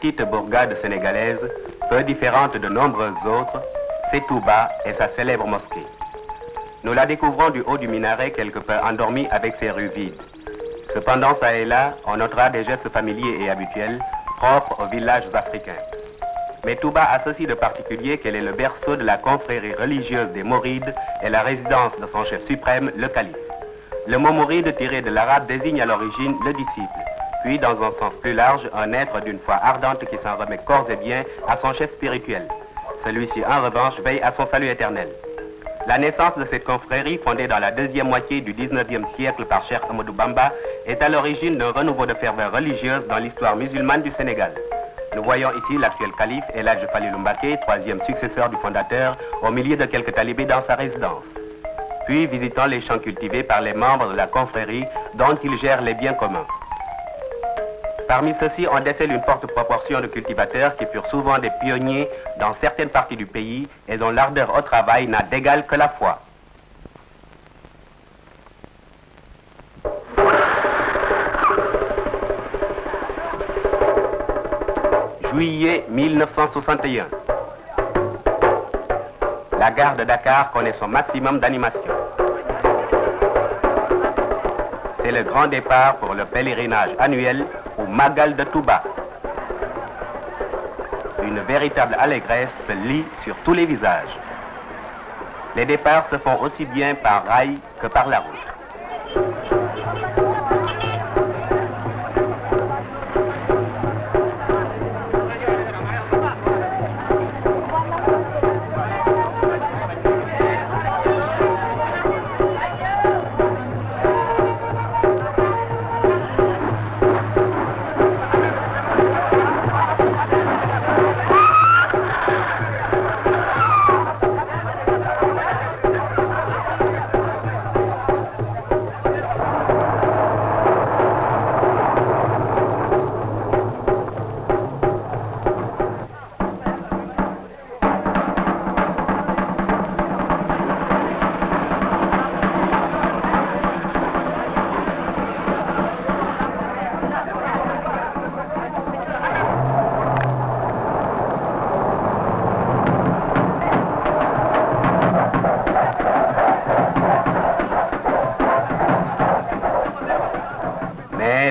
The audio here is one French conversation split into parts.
petite bourgade sénégalaise, peu différente de nombreuses autres, c'est Touba et sa célèbre mosquée. Nous la découvrons du haut du minaret quelque peu endormie avec ses rues vides. Cependant, ça et là, on notera des gestes familiers et habituels propres aux villages africains. Mais Touba a ceci de particulier qu'elle est le berceau de la confrérie religieuse des Mourides et la résidence de son chef suprême, le calife. Le mot mouride tiré de l'arabe désigne à l'origine le disciple, puis dans un sens plus large, un être d'une foi ardente qui s'en remet corps et biens à son chef spirituel. Celui-ci, en revanche, veille à son salut éternel. La naissance de cette confrérie, fondée dans la deuxième moitié du 19e siècle par Cheikh Ahmadou Bamba, est à l'origine d'un renouveau de ferveur religieuse dans l'histoire musulmane du Sénégal. Nous voyons ici l'actuel calife, El Hadj Falilou Mbacké, troisième successeur du fondateur, au milieu de quelques talibés dans sa résidence. Puis visitons les champs cultivés par les membres de la confrérie dont il gère les biens communs. Parmi ceux-ci, on décèle une forte proportion de cultivateurs qui furent souvent des pionniers dans certaines parties du pays et dont l'ardeur au travail n'a d'égal que la foi. Juillet 1961. La gare de Dakar connaît son maximum d'animation. C'est le grand départ pour le pèlerinage annuel au Magal de Touba. Une véritable allégresse se lit sur tous les visages. Les départs se font aussi bien par rail que par la route.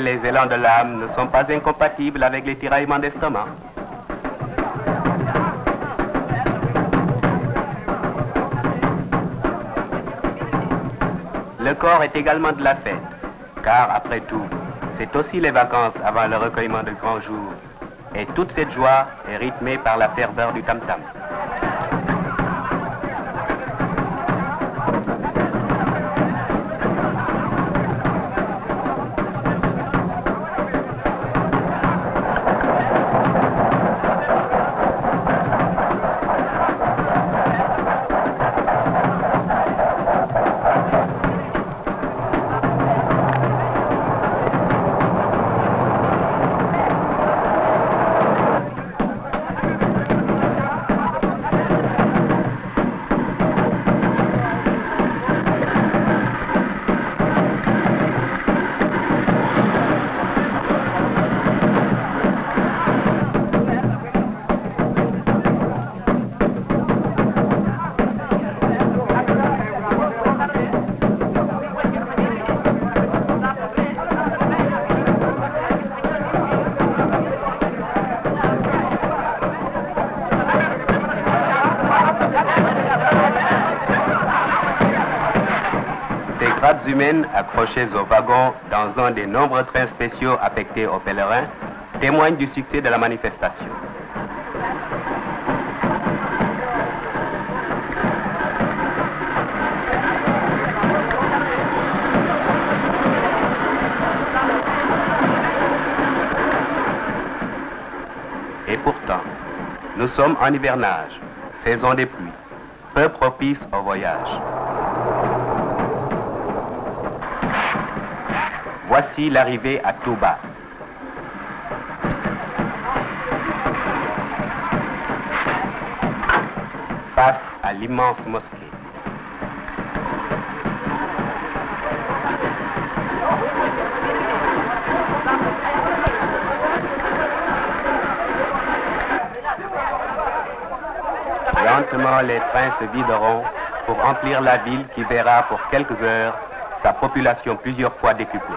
Les élans de l'âme ne sont pas incompatibles avec les tiraillements d'estomac. Le corps est également de la fête, car après tout, c'est aussi les vacances avant le recueillement de grands jours. Et toute cette joie est rythmée par la ferveur du tam-tam. Grappes humaines accrochées aux wagons dans un des nombreux trains spéciaux affectés aux pèlerins témoignent du succès de la manifestation. Et pourtant, nous sommes en hivernage, saison des pluies, peu propice au voyage. Voici l'arrivée à Touba. Face à l'immense mosquée. Lentement, les trains se videront pour remplir la ville qui verra pour quelques heures sa population plusieurs fois décuplée.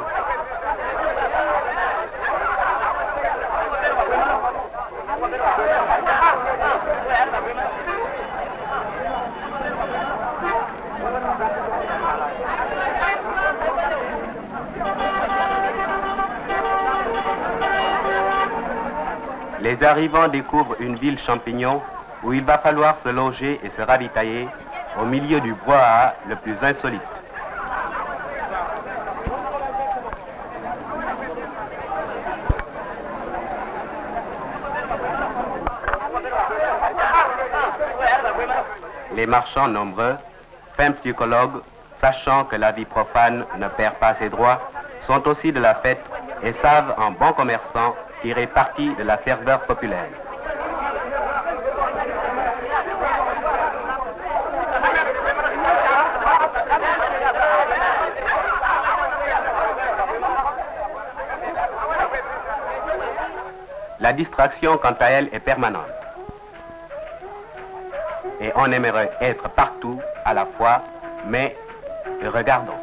Les arrivants découvrent une ville champignon où il va falloir se loger et se ravitailler au milieu du brouhaha le plus insolite. Les marchands nombreux, fins psychologues, sachant que la vie profane ne perd pas ses droits, sont aussi de la fête et savent en bons commerçants tirer parti de la ferveur populaire. La distraction, quant à elle, est permanente. Et on aimerait être partout à la fois, mais regardons.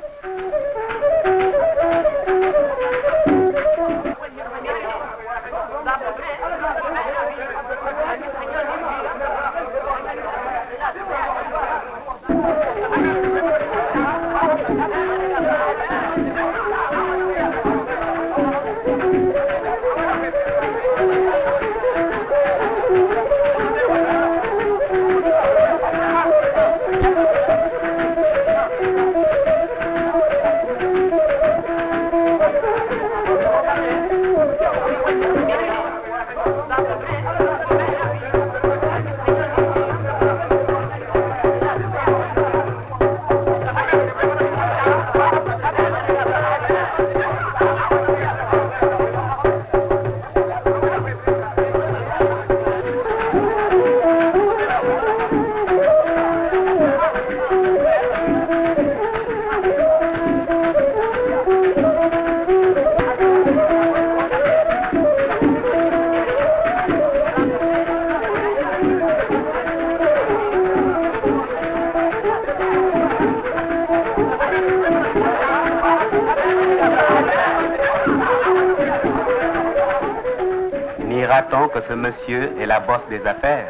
Nira-t-on que ce monsieur est la bosse des affaires?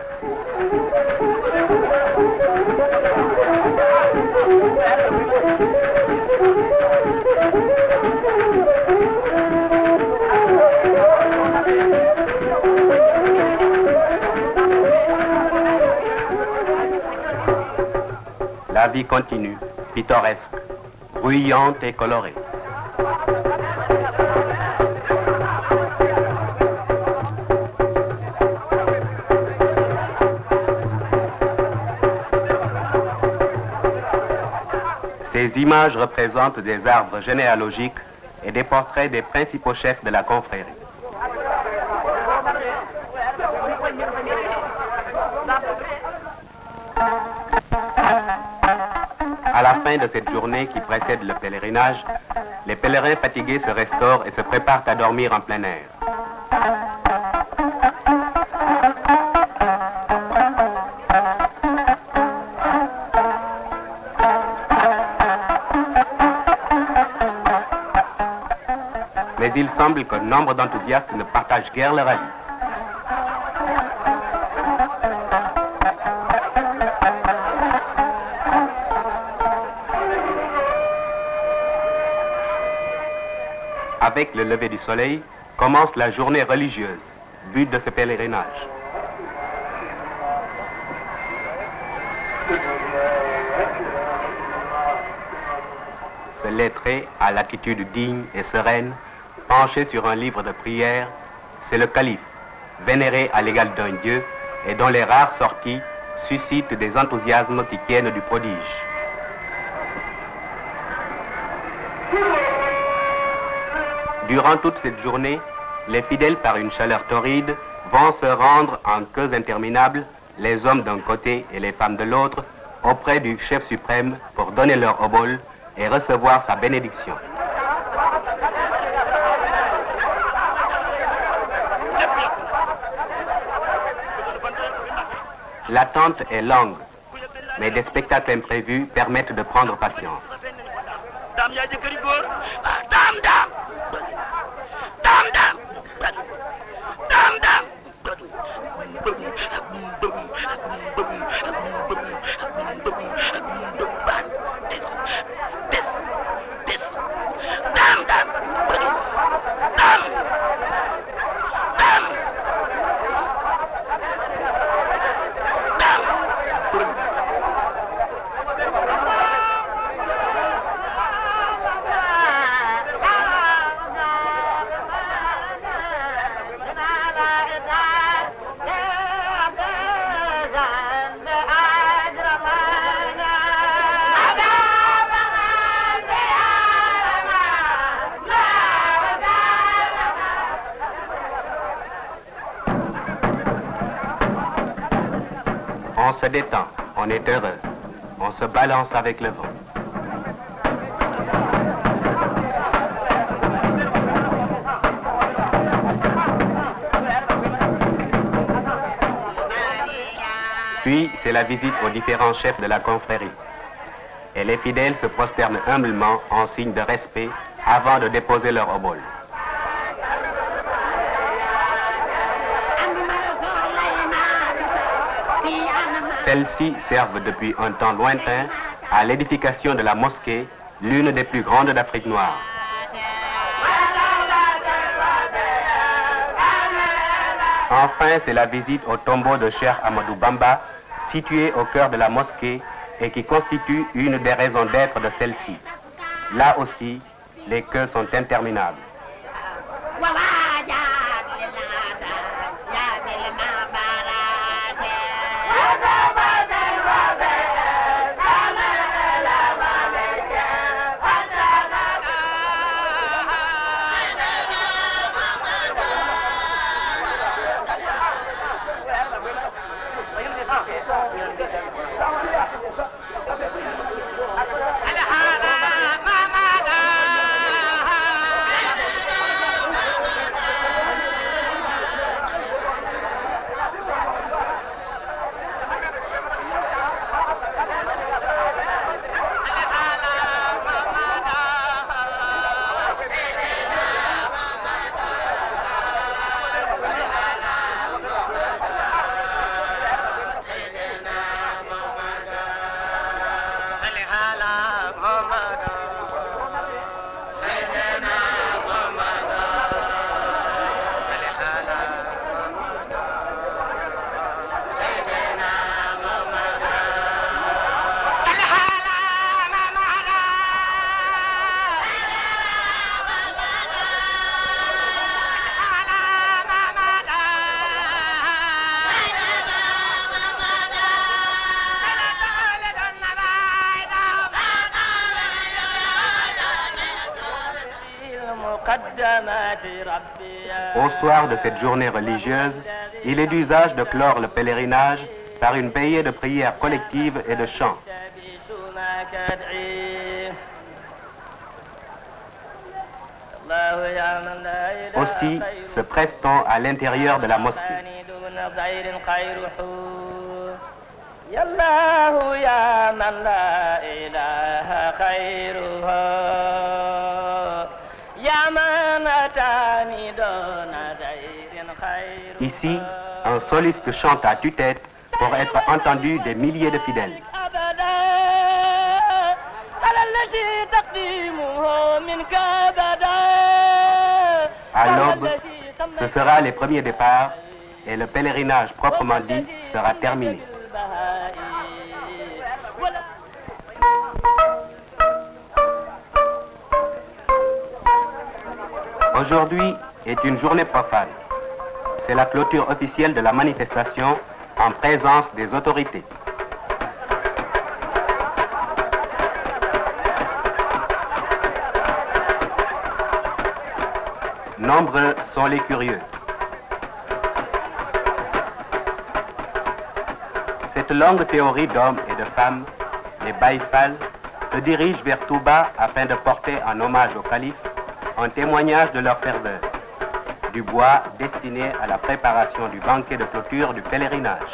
La vie continue, pittoresque, bruyante et colorée. Ces images représentent des arbres généalogiques et des portraits des principaux chefs de la confrérie. À la fin de cette journée qui précède le pèlerinage, les pèlerins fatigués se restaurent et se préparent à dormir en plein air. Mais il semble que nombre d'enthousiastes ne partagent guère leur avis. Avec le lever du soleil, commence la journée religieuse, but de ce pèlerinage. Ce lettré, à l'attitude digne et sereine, penché sur un livre de prière, c'est le calife, vénéré à l'égal d'un dieu et dont les rares sorties suscitent des enthousiasmes qui tiennent du prodige. Durant toute cette journée, les fidèles, par une chaleur torride, vont se rendre en queues interminables, les hommes d'un côté et les femmes de l'autre, auprès du chef suprême pour donner leur obol et recevoir sa bénédiction. L'attente est longue, mais des spectacles imprévus permettent de prendre patience. On se détend, on est heureux, on se balance avec le vent. Puis, c'est la visite aux différents chefs de la confrérie. Et les fidèles se prosternent humblement en signe de respect avant de déposer leur obole. Celles-ci servent depuis un temps lointain à l'édification de la mosquée, l'une des plus grandes d'Afrique noire. Enfin, c'est la visite au tombeau de Cheikh Ahmadou Bamba, situé au cœur de la mosquée et qui constitue une des raisons d'être de celle-ci. Là aussi, les queues sont interminables. Au soir de cette journée religieuse, il est d'usage de clore le pèlerinage par une veillée de prières collectives et de chants. Aussi se presse-t-on à l'intérieur de la mosquée. Ici, un soliste chante à tue-tête pour être entendu des milliers de fidèles. À l'aube, ce sera les premiers départs et le pèlerinage proprement dit sera terminé. Aujourd'hui est une journée profane. C'est la clôture officielle de la manifestation en présence des autorités. Nombreux sont les curieux. Cette longue théorie d'hommes et de femmes, les Baïfal, se dirigent vers Touba afin de porter en hommage au calife un témoignage de leur ferveur, du bois destiné à la préparation du banquet de clôture du pèlerinage.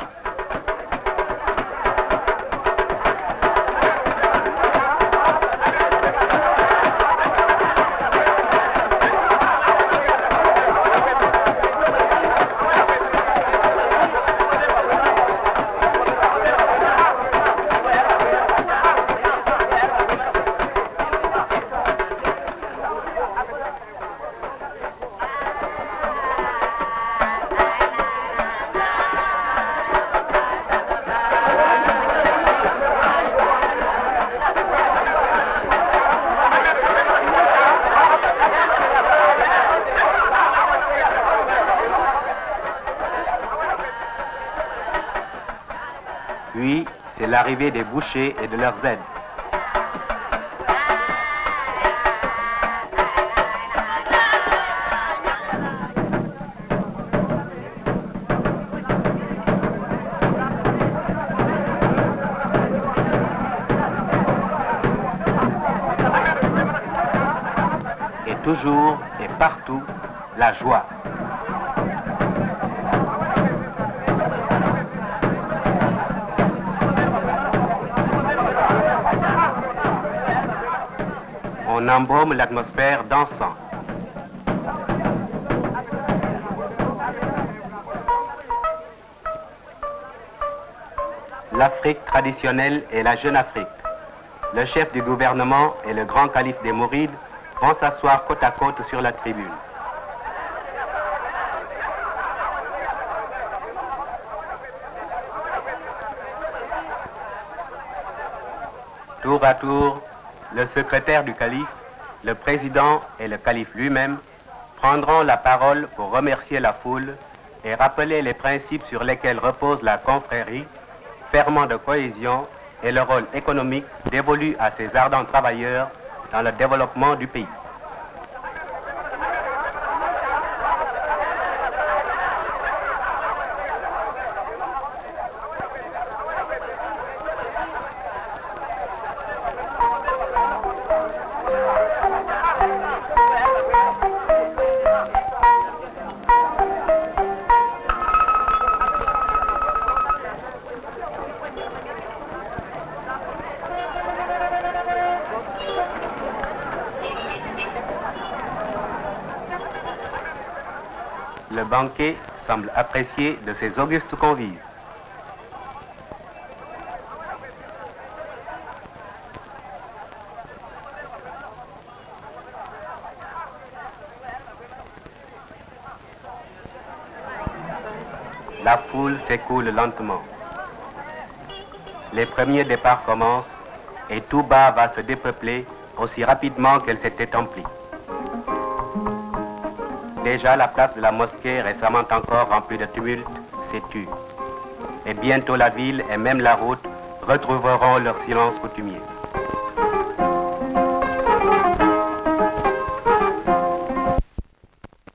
Puis, c'est l'arrivée des bouchers et de leurs aides. Et toujours et partout, la joie. On embaume l'atmosphère dansant. L'Afrique traditionnelle est la Jeune Afrique. Le chef du gouvernement et le grand calife des Mourides vont s'asseoir côte à côte sur la tribune. Tour à tour, le secrétaire du calife, le président et le calife lui-même prendront la parole pour remercier la foule et rappeler les principes sur lesquels repose la confrérie, ferment de cohésion et le rôle économique dévolu à ces ardents travailleurs dans le développement du pays. Le banquet semble apprécié de ses augustes convives. La foule s'écoule lentement. Les premiers départs commencent et Touba va se dépeupler aussi rapidement qu'elle s'était emplie. Déjà, la place de la mosquée, récemment encore remplie de tumulte, s'est tue. Et bientôt la ville et même la route retrouveront leur silence coutumier.